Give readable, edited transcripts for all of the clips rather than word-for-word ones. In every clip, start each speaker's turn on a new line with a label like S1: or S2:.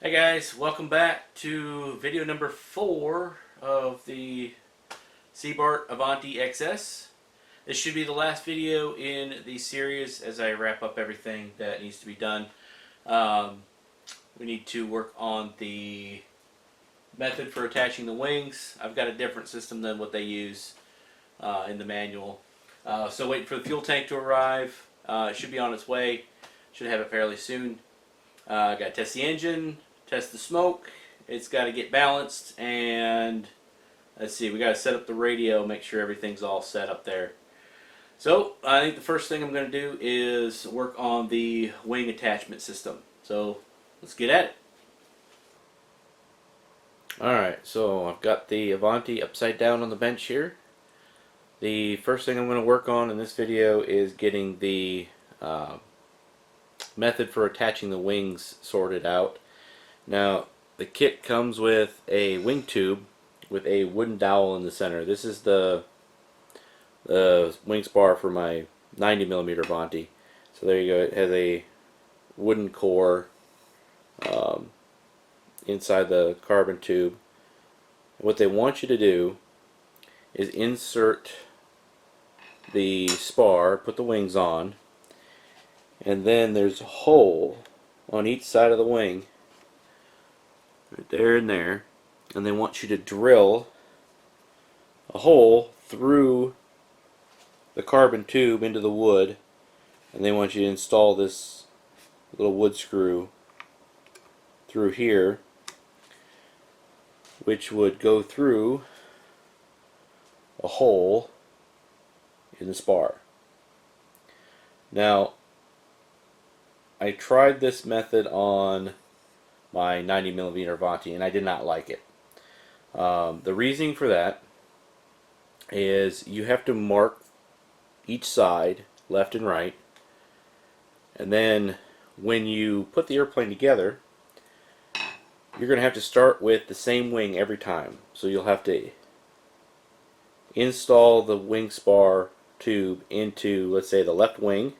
S1: Hey guys, welcome back to video number 4 of the Sebart Avanti XS. This should be the last video in the series as I wrap up everything that needs to be done. We need to work on the method for attaching the wings. I've got a different system than what they use in the manual. So waiting for the fuel tank to arrive. It should be on its way. Should have it fairly soon. Got to test the engine. Test the smoke. It's got to get balanced, and let's see, we got to set up the radio, make sure everything's all set up there. So I think the first thing I'm going to do is work on the wing attachment system. So let's get at it. Alright, so I've got the Avanti upside down on the bench here. The first thing I'm going to work on in this video is getting the method for attaching the wings sorted out. Now, the kit comes with a wing tube with a wooden dowel in the center. This is the wing spar for my 90mm Avanti. So there you go. It has a wooden core inside the carbon tube. And what they want you to do is insert the spar, put the wings on, and then there's a hole on each side of the wing. Right there and there, and they want you to drill a hole through the carbon tube into the wood, and they want you to install this little wood screw through here, which would go through a hole in the spar. Now, I tried this method on my 90mm Avanti, and I did not like it. The reasoning for that is you have to mark each side, left and right, and then when you put the airplane together, you're going to have to start with the same wing every time. So you'll have to install the wing spar tube into, let's say, the left wing,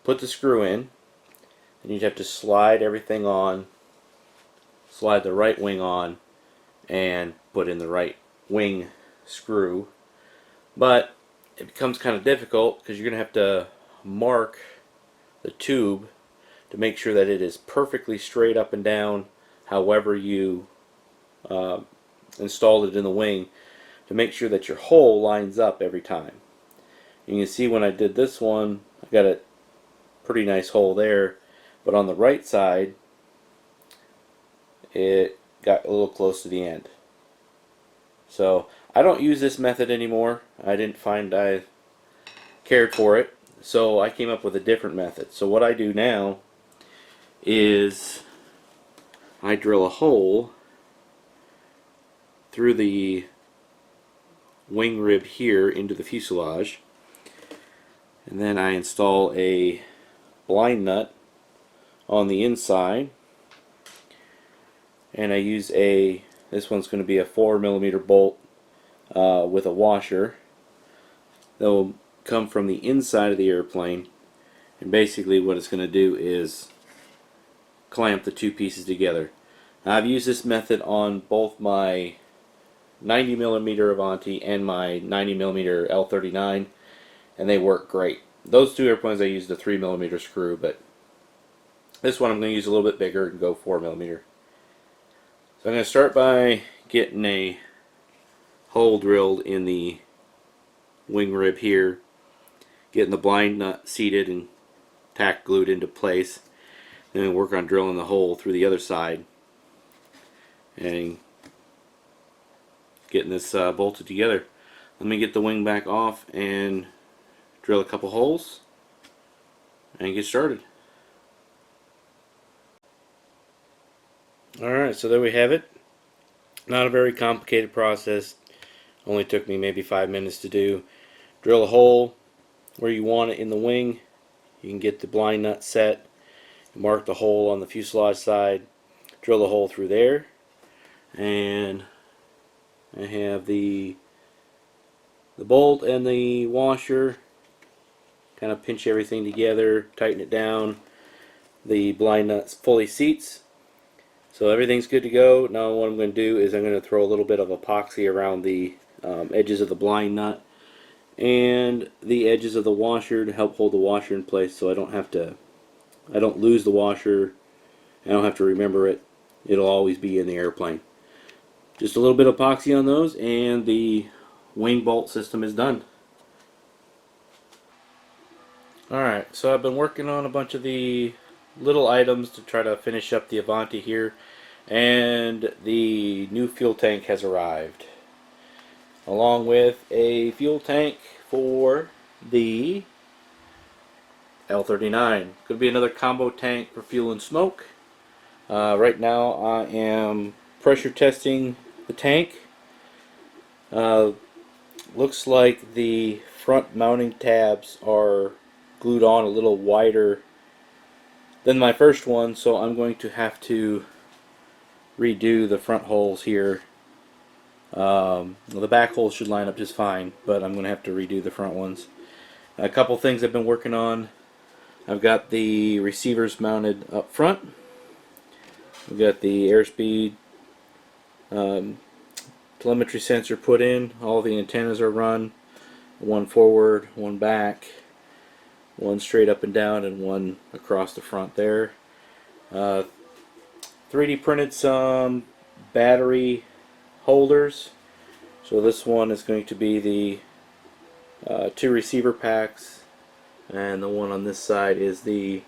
S1: put the screw in, and you'd have to slide everything on, slide the right wing on, and put in the right wing screw. But it becomes kind of difficult because you're going to have to mark the tube to make sure that it is perfectly straight up and down however you installed it in the wing, to make sure that your hole lines up every time. You can see when I did this one, I got a pretty nice hole there. But on the right side, it got a little close to the end. So I don't use this method anymore. I didn't find I cared for it. So I came up with a different method. So what I do now is I drill a hole through the wing rib here into the fuselage. And then I install a blind nut on the inside, and I use this one's going to be a 4mm bolt with a washer that will come from the inside of the airplane, and basically what it's going to do is clamp the two pieces together. Now, I've used this method on both my 90mm Avanti and my 90mm L39, and they work great. Those two airplanes I used a 3mm screw, but this one I'm going to use a little bit bigger and go 4mm. So I'm going to start by getting a hole drilled in the wing rib here, getting the blind nut seated and tack glued into place, then work on drilling the hole through the other side and getting this bolted together. Let me get the wing back off and drill a couple holes and get started. Alright, so there we have it. Not a very complicated process. Only took me maybe 5 minutes to do. Drill a hole where you want it in the wing. You can get the blind nut set. Mark the hole on the fuselage side. Drill the hole through there. And I have the bolt and the washer. Kind of pinch everything together, tighten it down. The blind nut fully seats. So everything's good to go. Now what I'm going to do is I'm going to throw a little bit of epoxy around the edges of the blind nut and the edges of the washer to help hold the washer in place, so I don't lose the washer. I don't have to remember it. It'll always be in the airplane. Just a little bit of epoxy on those and the wing bolt system is done. Alright, so I've been working on a bunch of the little items to try to finish up the Avanti here, and the new fuel tank has arrived, along with a fuel tank for the L39. Could be another combo tank for fuel and smoke. Right now I am pressure testing the tank. Looks like the front mounting tabs are glued on a little wider than my first one, so I'm going to have to redo the front holes here. The back holes should line up just fine, but I'm going to have to redo the front ones. A couple things I've been working on. I've got the receivers mounted up front. We've got the airspeed telemetry sensor put in. All the antennas are run. One forward, one back, one straight up and down, and one across the front there. 3D printed some battery holders. So this one is going to be the 2 receiver packs, and the one on this side is the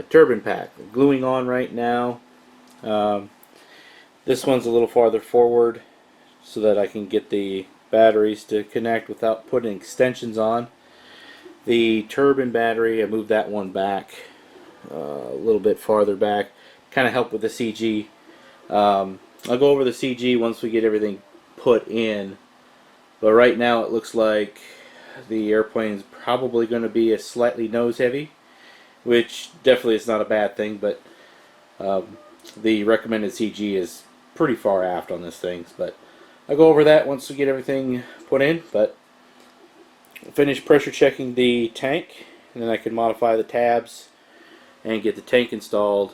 S1: turbine pack. Gluing on right now. This one's a little farther forward so that I can get the batteries to connect without putting extensions on. The turbine battery, I moved that one back a little bit farther back, kind of help with the CG. I'll go over the CG once we get everything put in, but right now it looks like the airplane's probably going to be a slightly nose heavy, which definitely is not a bad thing, but the recommended CG is pretty far aft on this thing. But I'll go over that once we get everything put in. But finish pressure checking the tank, and then I can modify the tabs and get the tank installed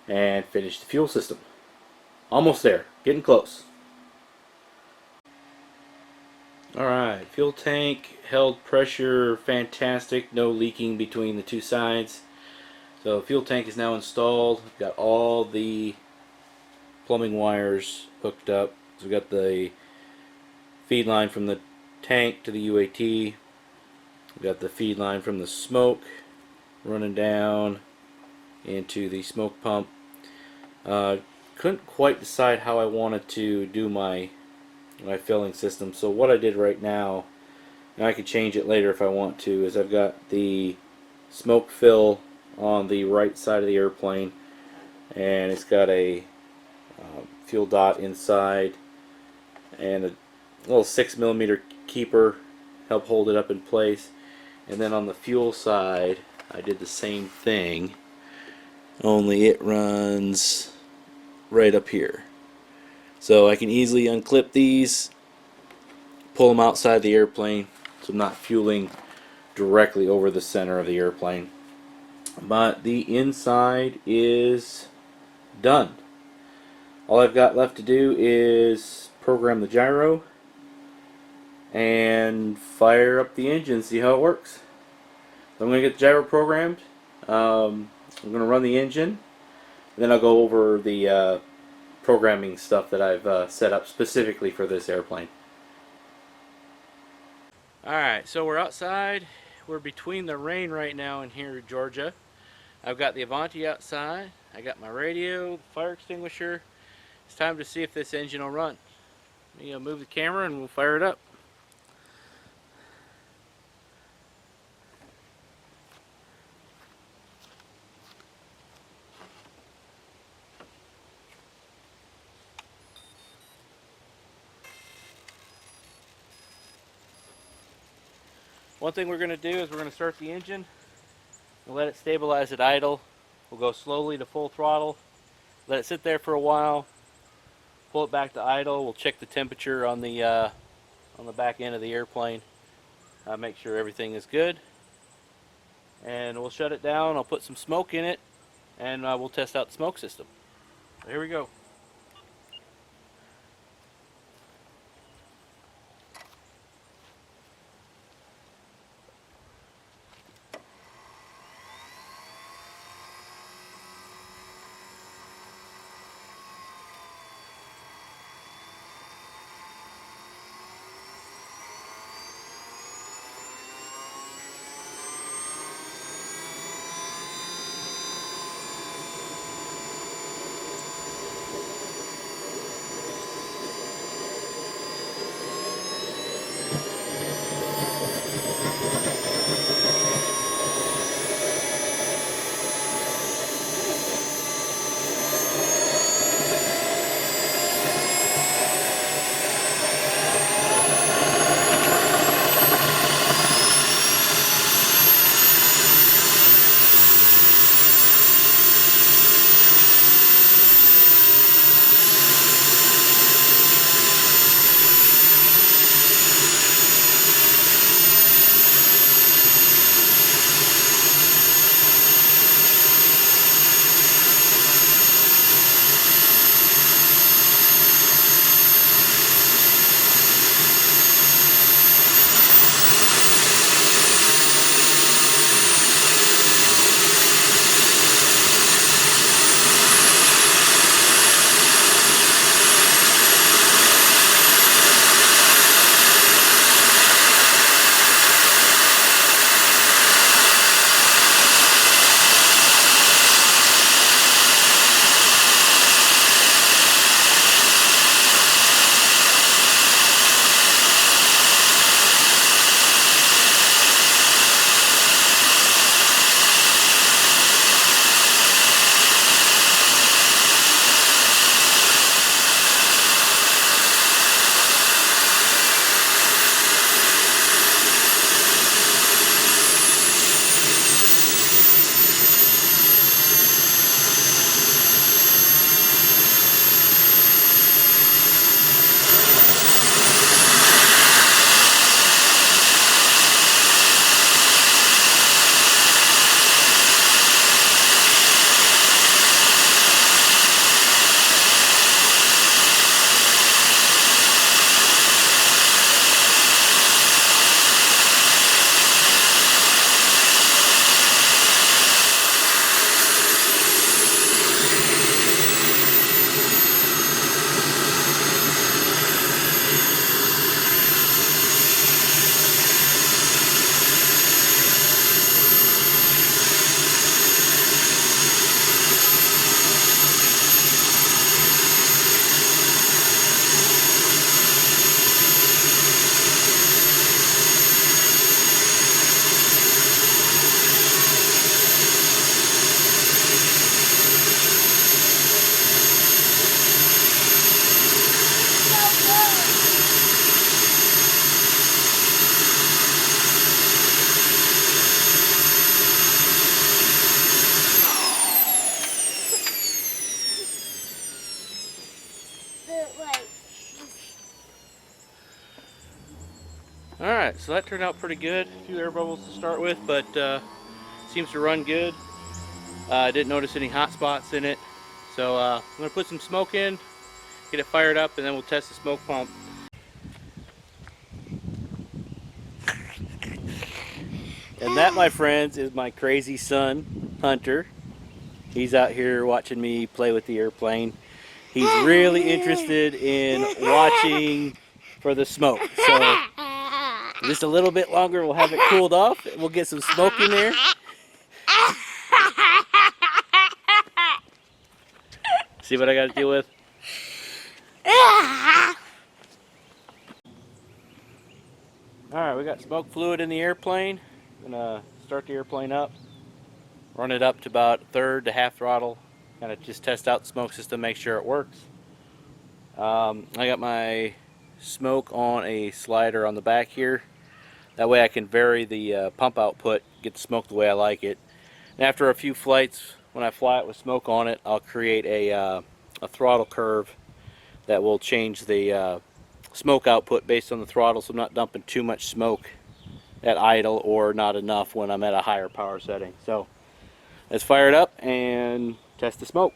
S1: and finish the fuel system. Almost there, getting close. Alright, fuel tank held pressure fantastic, no leaking between the two sides. So fuel tank is now installed. We've got all the plumbing wires hooked up. So we've got the feed line from the tank to the UAT. We've got the feed line from the smoke running down into the smoke pump. Couldn't quite decide how I wanted to do my filling system. So what I did right now, and I can change it later if I want to, is I've got the smoke fill on the right side of the airplane, and it's got a fuel dot inside and a little 6mm keeper help hold it up in place. And then on the fuel side I did the same thing, only it runs right up here. So I can easily unclip these, pull them outside the airplane, so I'm not fueling directly over the center of the airplane. But the inside is done. All I've got left to do is program the gyro and fire up the engine, see how it works. So I'm going to get the gyro programmed. I'm going to run the engine, and then I'll go over the programming stuff that I've set up specifically for this airplane. Alright, so we're outside. We're between the rain right now in here in Georgia. I've got the Avanti outside. I got my radio, fire extinguisher. It's time to see if this engine will run. I'm going to move the camera and we'll fire it up. One thing we're going to do is we're going to start the engine and let it stabilize at idle. We'll go slowly to full throttle, let it sit there for a while, pull it back to idle. We'll check the temperature on the back end of the airplane, make sure everything is good, and we'll shut it down. I'll put some smoke in it, and we'll test out the smoke system. Here we go. Alright, so that turned out pretty good. A few air bubbles to start with, but seems to run good. I didn't notice any hot spots in it. So I'm going to put some smoke in, get it fired up, and then we'll test the smoke pump. And that, my friends, is my crazy son, Hunter. He's out here watching me play with the airplane. He's really interested in watching for the smoke. So just a little bit longer, we'll have it cooled off. We'll get some smoke in there. See what I got to deal with? Alright, we got smoke fluid in the airplane. I'm going to start the airplane up. Run it up to about third to half throttle. Kind of just test out the smoke system, make sure it works. I got my smoke on a slider on the back here. That way I can vary the pump output, get the smoke the way I like it. And after a few flights, when I fly it with smoke on it, I'll create a throttle curve that will change the smoke output based on the throttle, so I'm not dumping too much smoke at idle or not enough when I'm at a higher power setting. So let's fire it up and test the smoke.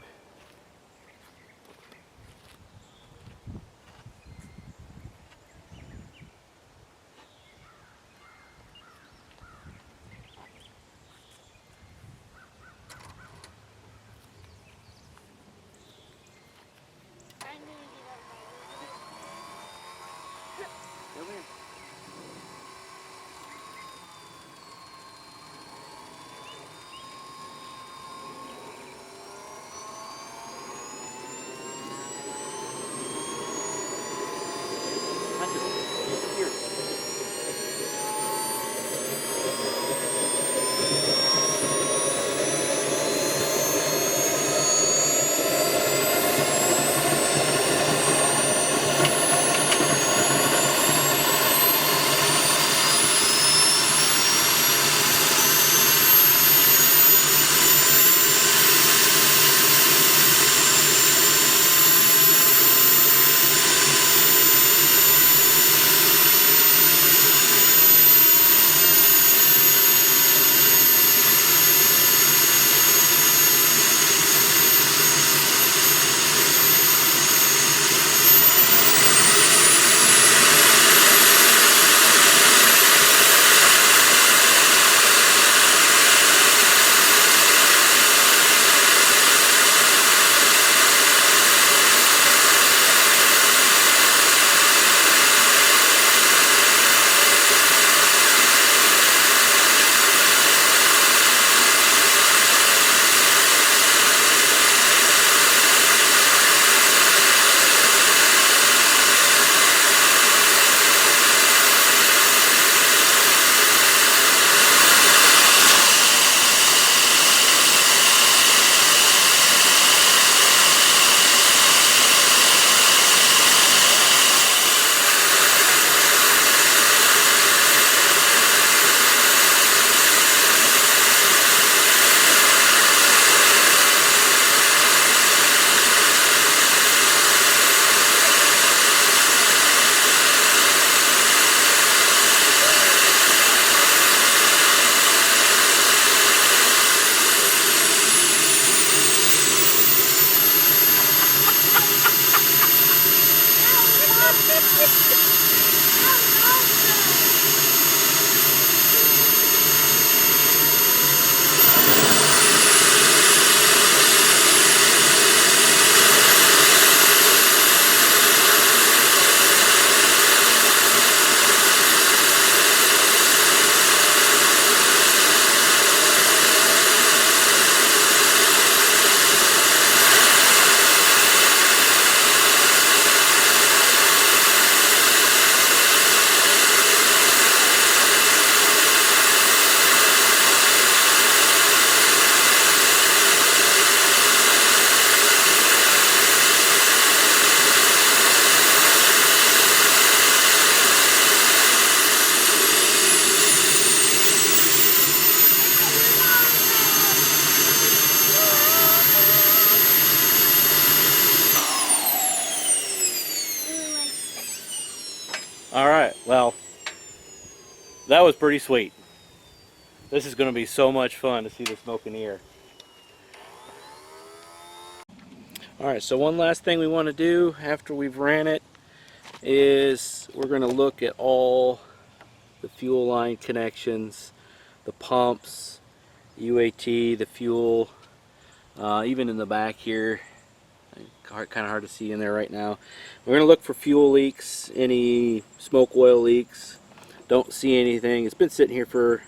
S1: Alright, well, that was pretty sweet. This is going to be so much fun to see the smoke in the air. Alright, so one last thing we want to do after we've ran it is we're going to look at all the fuel line connections, the pumps, UAT, the fuel, even in the back here. Kind of hard to see in there right now. We're going to look for fuel leaks, any smoke oil leaks. Don't see anything. It's been sitting here for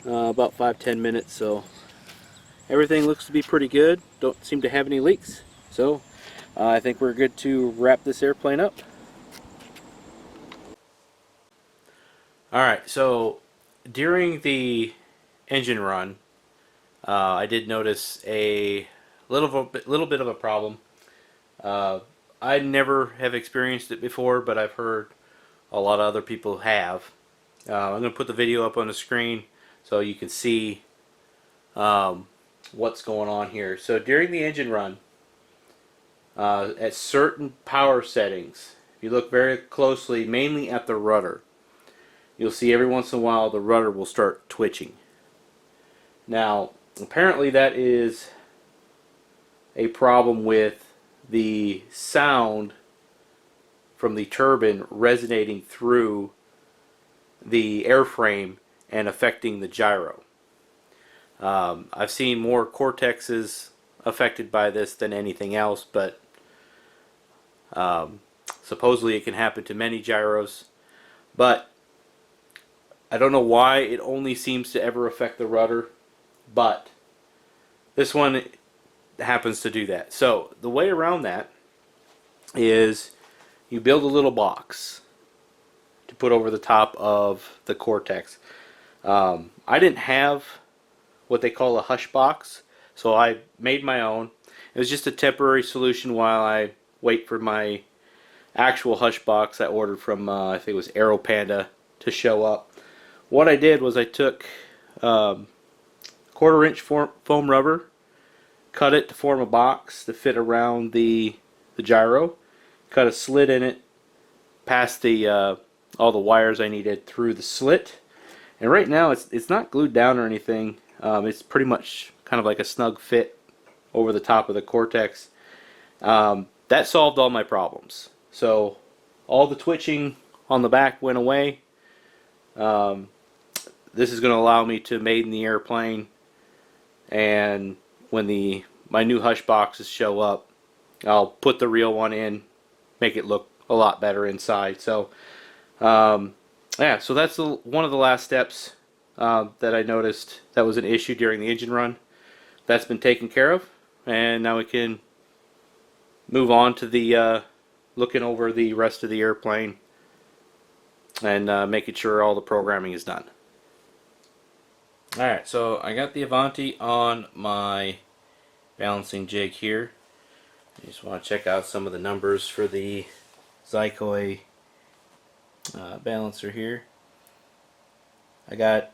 S1: about 5-10 minutes, so everything looks to be pretty good. Don't seem to have any leaks, so I think we're good to wrap this airplane up. Alright, so during the engine run, I did notice a little bit of a problem. I never have experienced it before, but I've heard a lot of other people have. I'm going to put the video up on the screen so you can see what's going on here. So during the engine run, at certain power settings, if you look very closely, mainly at the rudder, you'll see every once in a while the rudder will start twitching. Now, apparently that is a problem with the sound from the turbine resonating through the airframe and affecting the gyro. I've seen more Cortexes affected by this than anything else, but supposedly it can happen to many gyros. But I don't know why it only seems to ever affect the rudder, but this one happens to do that. So the way around that is you build a little box to put over the top of the Cortex. I didn't have what they call a hush box, so I made my own. It was just a temporary solution while I wait for my actual hush box I ordered from I think it was Aero Panda to show up. What I did was I took 1/4 inch foam rubber, cut it to form a box to fit around the gyro, cut a slit in it, passed the all the wires I needed through the slit, and right now it's not glued down or anything. It's pretty much kind of like a snug fit over the top of the Cortex. That solved all my problems. So all the twitching on the back went away. This is going to allow me to maiden the airplane, and when my new hush boxes show up, I'll put the real one in, make it look a lot better inside. So yeah, so that's one of the last steps that I noticed that was an issue during the engine run. That's been taken care of, and now we can move on to the looking over the rest of the airplane and making sure all the programming is done. Alright, so I got the Avanti on my balancing jig here. I just want to check out some of the numbers for the Zyko balancer here. I got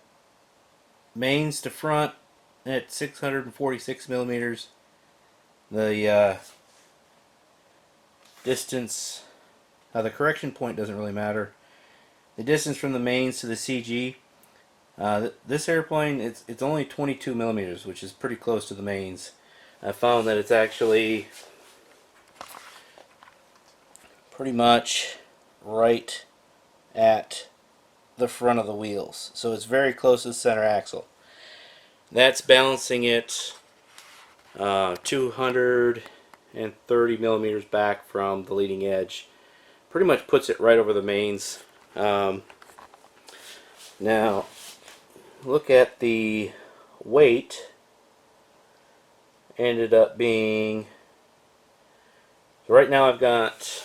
S1: mains to front at 646 millimeters. The distance, the correction point doesn't really matter. The distance from the mains to the CG, this airplane, it's only 22 millimeters, which is pretty close to the mains. I found that it's actually pretty much right at the front of the wheels. So it's very close to the center axle. That's balancing it 230 millimeters back from the leading edge. Pretty much puts it right over the mains. Now, look at the weight. Ended up being, so right now I've got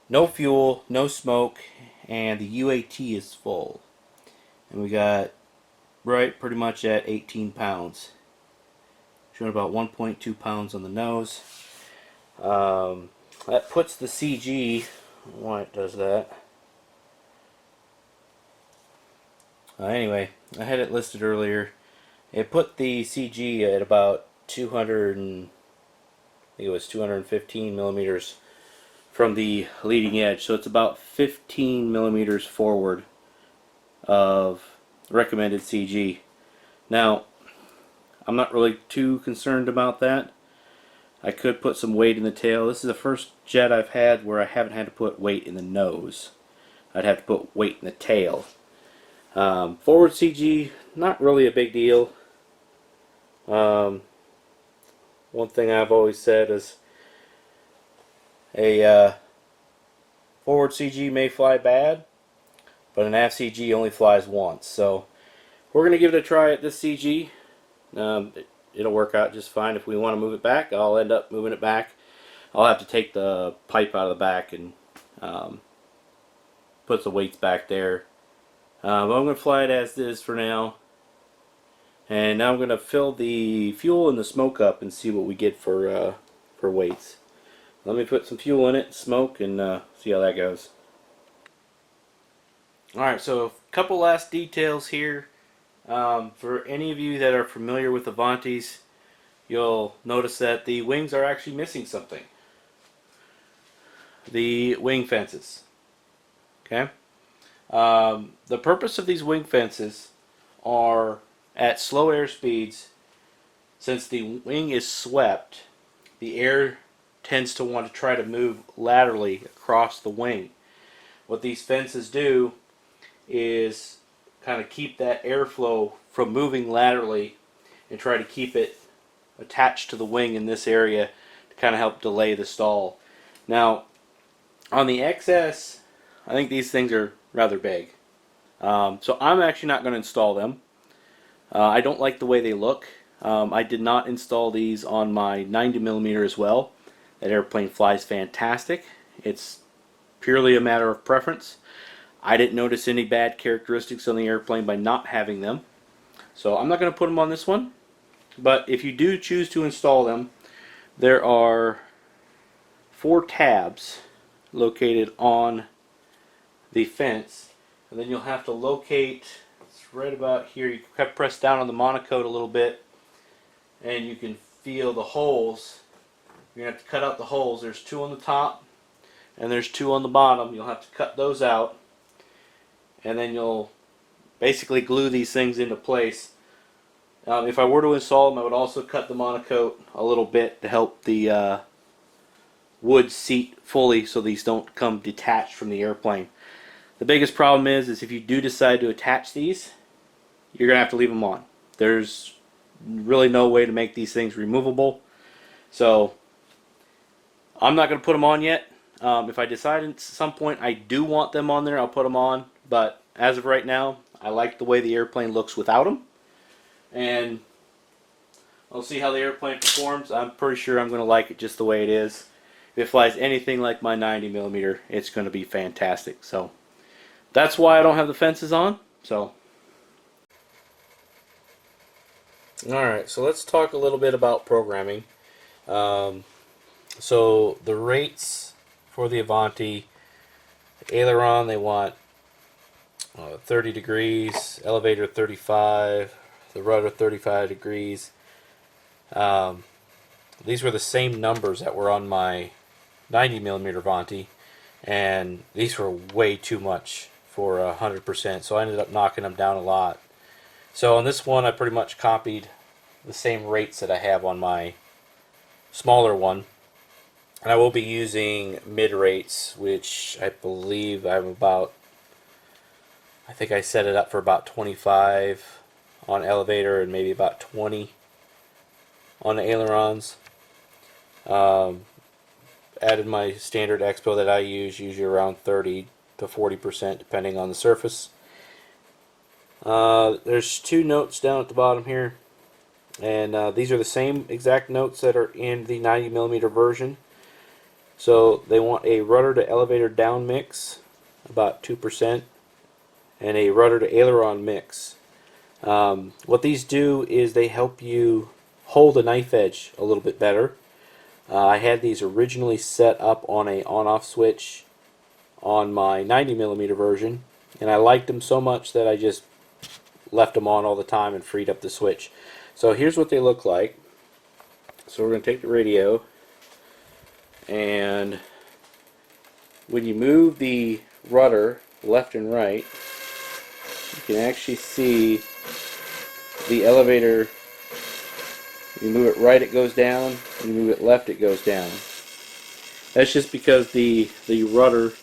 S1: no fuel, no smoke, and the UAT is full. And we got right pretty much at 18 pounds. Showing about 1.2 pounds on the nose. That puts the CG, why it does that. Anyway, I had it listed earlier. It put the CG at about 200 and, I think it was 215 millimeters from the leading edge. So it's about 15 millimeters forward of recommended CG. Now, I'm not really too concerned about that. I could put some weight in the tail. This is the first jet I've had where I haven't had to put weight in the nose. I'd have to put weight in the tail. Forward CG, not really a big deal. One thing I've always said is a forward CG may fly bad, but an aft CG only flies once. So we're going to give it a try at this CG. It'll work out just fine. If we want to move it back, I'll end up moving it back. I'll have to take the pipe out of the back and put the weights back there. But I'm going to fly it as is for now. And now I'm going to fill the fuel and the smoke up and see what we get for weights. Let me put some fuel in it, smoke, and see how that goes. Alright, so a couple last details here. For any of you that are familiar with Avantis, you'll notice that the wings are actually missing something. The wing fences. Okay? The purpose of these wing fences are at slow air speeds. Since the wing is swept, the air tends to want to try to move laterally across the wing. What these fences do is kind of keep that airflow from moving laterally and try to keep it attached to the wing in this area to kind of help delay the stall. Now, on the XS, I think these things are rather big. So I'm actually not going to install them. I don't like the way they look. I did not install these on my 90mm as well. That airplane flies fantastic. It's purely a matter of preference. I didn't notice any bad characteristics on the airplane by not having them. So I'm not going to put them on this one. But if you do choose to install them, there are 4 tabs located on the fence. And then you'll have to locate, it's right about here, you can press down on the monocoque a little bit and you can feel the holes. You're going to have to cut out the holes. There's 2 on the top and there's 2 on the bottom. You'll have to cut those out. And then you'll basically glue these things into place. If I were to install them, I would also cut the monocoque a little bit to help the wood seat fully so these don't come detached from the airplane. The biggest problem is if you do decide to attach these, you're going to have to leave them on. There's really no way to make these things removable. So I'm not going to put them on yet. If I decide at some point I do want them on there, I'll put them on. But as of right now, I like the way the airplane looks without them. And I'll see how the airplane performs. I'm pretty sure I'm going to like it just the way it is. If it flies anything like my 90mm, it's going to be fantastic. So that's why I don't have the fences on. So, alright, so let's talk a little bit about programming. So the rates for the Avanti, the aileron, they want 30 degrees, elevator 35, the rudder 35 degrees. These were the same numbers that were on my 90mm Avanti, and these were way too much for 100%, so I ended up knocking them down a lot. So on this one I pretty much copied the same rates that I have on my smaller one. And I will be using mid rates, which I believe I'm about, I think I set it up for about 25 on elevator and maybe about 20 on the ailerons. Added my standard expo that I use, usually around 30 to 40% depending on the surface. There's two notes down at the bottom here, and these are the same exact notes that are in the 90mm version. So they want a rudder to elevator down mix, about 2%, and a rudder to aileron mix. What these do is they help you hold a knife edge a little bit better. I had these originally set up on a on-off switch on my 90mm version, and I liked them so much that I just left them on all the time and freed up the switch. So here's what they look like. So we're going to take the radio, and when you move the rudder left and right, you can actually see the elevator. You move it right, it goes down. You move it left, it goes down. That's just because the rudder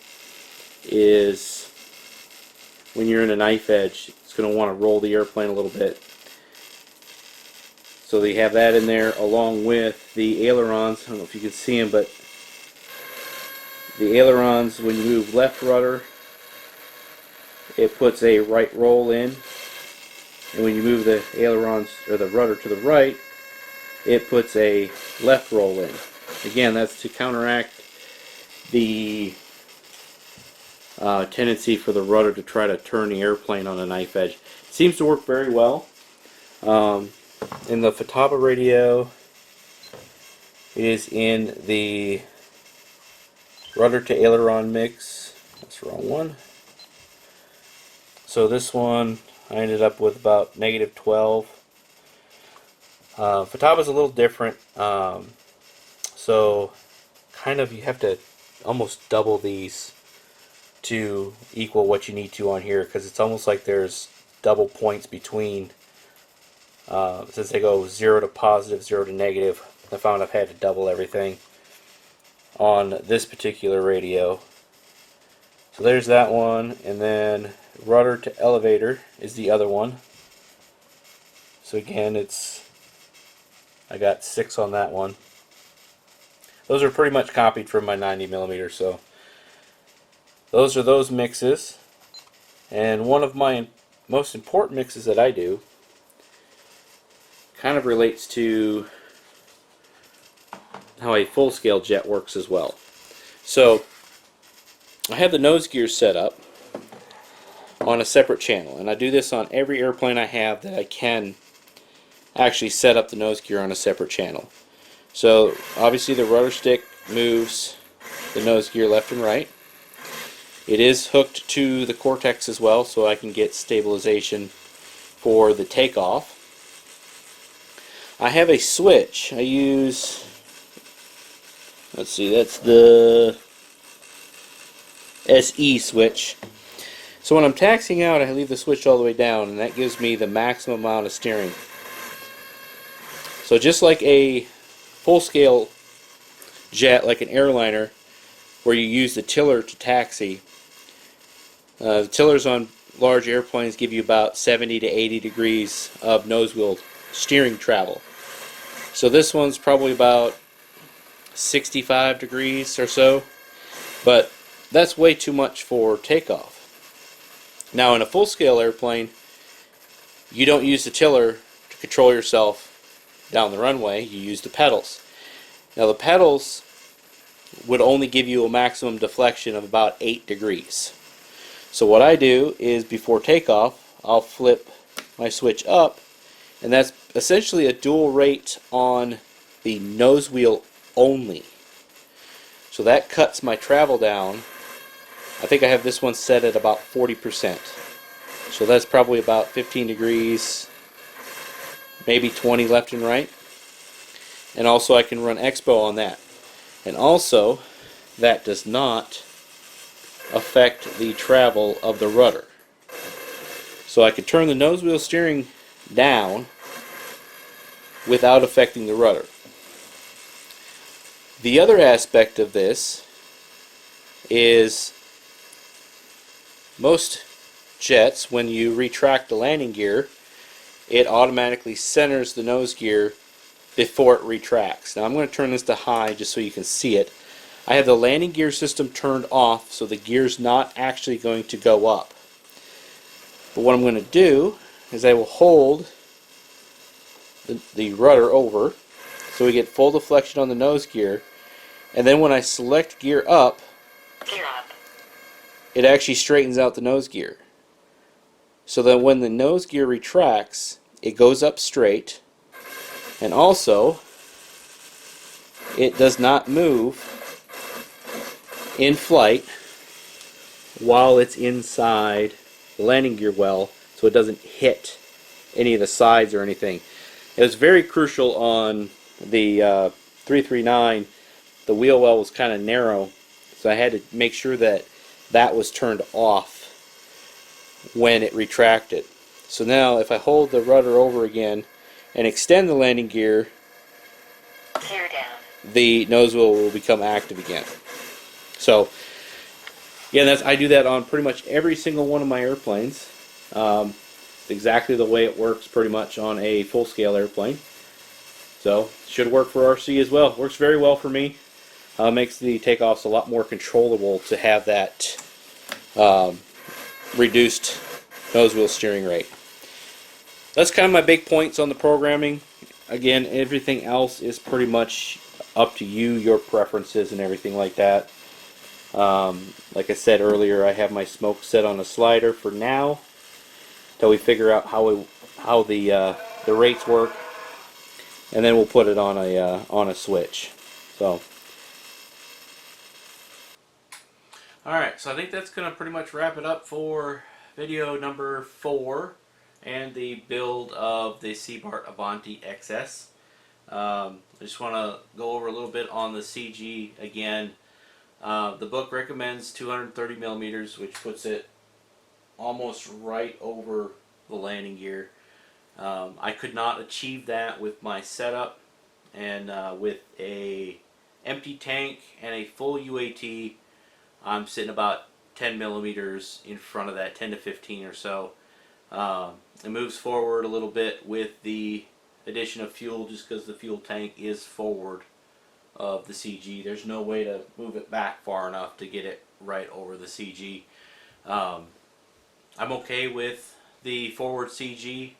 S1: is, when you're in a knife edge, it's going to want to roll the airplane a little bit. So they have that in there along with the ailerons. I don't know if you can see them, but the ailerons, when you move left rudder, it puts a right roll in. And when you move the ailerons or the rudder to the right, it puts a left roll in. Again, that's to counteract the tendency for the rudder to try to turn the airplane on a knife edge. It seems to work very well. In the Futaba radio, it is in the rudder to aileron mix. That's the wrong one. So this one, I ended up with about -12. Futaba is a little different, so kind of you have to almost double these to equal what you need to on here, because it's almost like there's double points between, since they go 0 to positive, 0 to negative. I found I've had to double everything on this particular radio. So there's that one, and then rudder to elevator is the other one. So again, I got 6 on that one. Those are pretty much copied from my 90mm, so those are those mixes. And one of my most important mixes that I do kind of relates to how a full-scale jet works as well. So I have the nose gear set up on a separate channel, and I do this on every airplane I have that I can actually set up the nose gear on a separate channel. So obviously the rudder stick moves the nose gear left and right. It is hooked to the Cortex as well, so I can get stabilization for the takeoff. I have a switch. I use, let's see, that's the SE switch. So when I'm taxiing out, I leave the switch all the way down, and that gives me the maximum amount of steering. So just like a full-scale jet, like an airliner, where you use the tiller to taxi, the tillers on large airplanes give you about 70 to 80 degrees of nose wheel steering travel. So this one's probably about 65 degrees or so, but that's way too much for takeoff. Now in a full-scale airplane, you don't use the tiller to control yourself down the runway, you use the pedals. Now the pedals would only give you a maximum deflection of about 8 degrees. So what I do is before takeoff, I'll flip my switch up, and that's essentially a dual rate on the nose wheel only. So that cuts my travel down. I think I have this one set at about 40%. So that's probably about 15 degrees, maybe 20 left and right. And also I can run expo on that. And also, that does not affect the travel of the rudder. So I could turn the nose wheel steering down without affecting the rudder. The other aspect of this is most jets, when you retract the landing gear, it automatically centers the nose gear before it retracts. Now I'm going to turn this to high just so you can see it. I have the landing gear system turned off, so the gear's not actually going to go up. But what I'm going to do is I will hold the rudder over so we get full deflection on the nose gear, and then when I select gear up, it actually straightens out the nose gear. So that when the nose gear retracts, it goes up straight, and also it does not move in flight while it's inside the landing gear well, so it doesn't hit any of the sides or anything. It was very crucial on the 339. The wheel well was kind of narrow, so I had to make sure that that was turned off when it retracted. So now if I hold the rudder over again and extend the landing gear, the nose wheel will become active again. So yeah, I do that on pretty much every single one of my airplanes. Exactly the way it works pretty much on a full-scale airplane. So should work for RC as well. Works very well for me. Makes the takeoffs a lot more controllable to have that reduced nose wheel steering rate. That's kind of my big points on the programming. Again, everything else is pretty much up to you, your preferences and everything like that. Like I said earlier, I have my smoke set on a slider for now till we figure out how the rates work, and then we'll put it on a switch. So alright, so I think that's going to pretty much wrap it up for video number 4 and the build of the Sebart Avanti XS. I just want to go over a little bit on the CG again. The book recommends 230 millimeters, which puts it almost right over the landing gear. I could not achieve that with my setup, and with a empty tank and a full UAT, I'm sitting about 10 millimeters in front of that, 10 to 15 or so. It moves forward a little bit with the addition of fuel, just because the fuel tank is forward of the CG. There's no way to move it back far enough to get it right over the CG. I'm okay with the forward CG.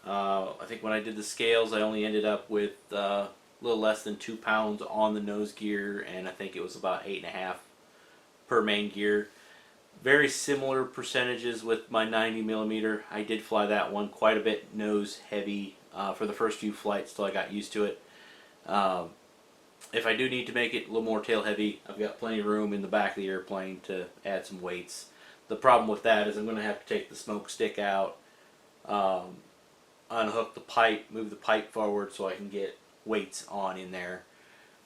S1: I think when I did the scales, I only ended up with a little less than 2 pounds on the nose gear, and I think it was about 8.5 per main gear. Very similar percentages with my 90 millimeter. I did fly that one quite a bit nose heavy for the first few flights till I got used to it. If I do need to make it a little more tail heavy, I've got plenty of room in the back of the airplane to add some weights. The problem with that is I'm going to have to take the smoke stick out, unhook the pipe, move the pipe forward so I can get weights on in there.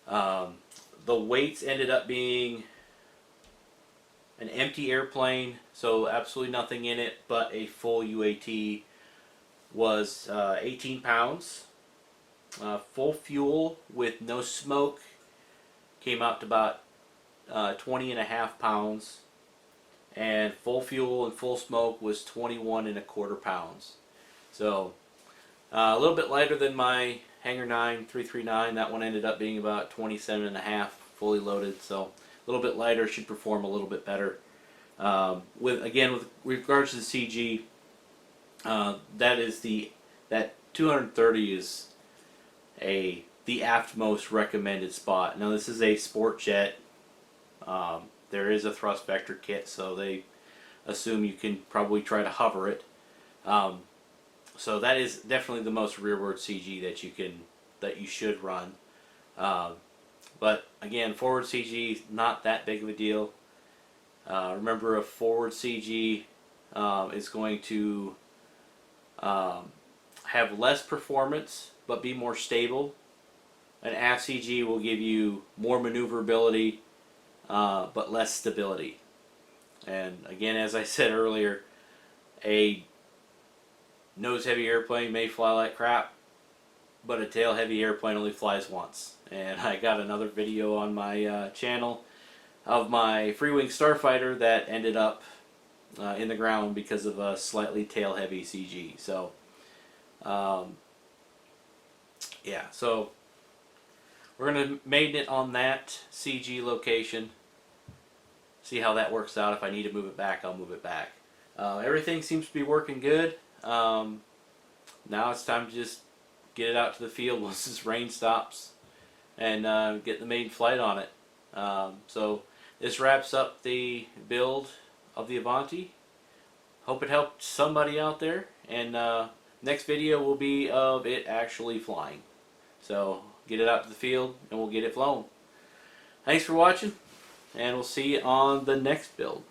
S1: The weights ended up being an empty airplane, so absolutely nothing in it, but a full UAT was 18 pounds. Full fuel with no smoke came out to about 20.5 pounds, and full fuel and full smoke was 21.25 pounds. So a little bit lighter than my Hangar 9 339. That one ended up being about 27.5 fully loaded, so a little bit lighter, should perform a little bit better. With regards to the CG, that 230 is the aft most recommended spot. Now this is a sport jet. There is a thrust vector kit, so they assume you can probably try to hover it. So that is definitely the most rearward CG that you should run. But again, forward CG is not that big of a deal. Remember, a forward CG is going to have less performance but be more stable. An aft CG will give you more maneuverability but less stability. And again, as I said earlier, a nose heavy airplane may fly like crap, but a tail heavy airplane only flies once. and I got another video on my channel of my Freewing Starfighter that ended up in the ground because of a slightly tail heavy CG. So yeah, so we're going to maiden it on that CG location, see how that works out. If I need to move it back, I'll move it back. Everything seems to be working good. Now it's time to just get it out to the field once this rain stops and get the maiden flight on it. So this wraps up the build of the Avanti. Hope it helped somebody out there, and next video will be of it actually flying. So get it out to the field and we'll get it flown. Thanks for watching, and we'll see you on the next build.